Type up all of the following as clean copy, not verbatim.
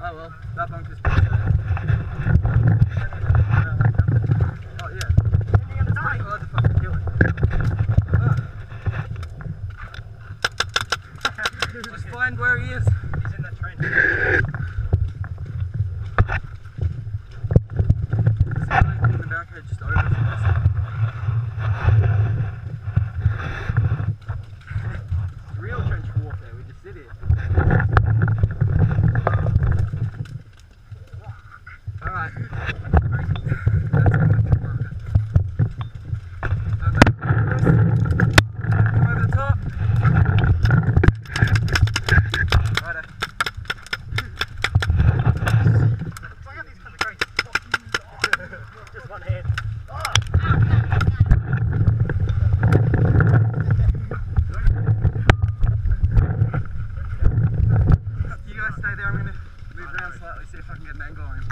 Oh well, that bunker's oh yeah. It's pretty hard to fucking kill it. Just find where he is. He's in that train. There's someone in the back here just over from this. It's real trench warfare, we just sit here. Alright. Come over the top. Righto. Look at these kind of great. Just one hand. You guys stay there, I'm going to move around slightly, see if I can get an angle on him.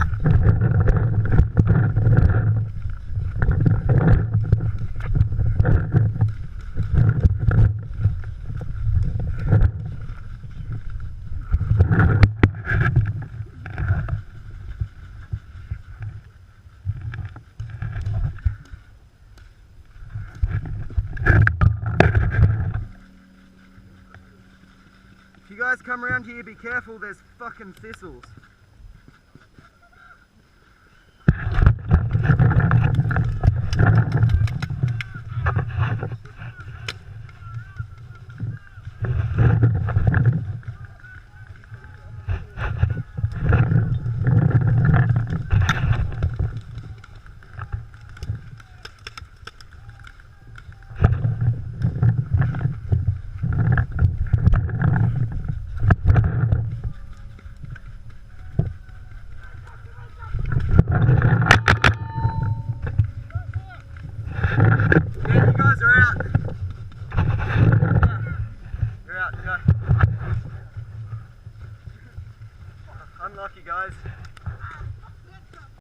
If you guys come around here, be careful, there's fucking thistles.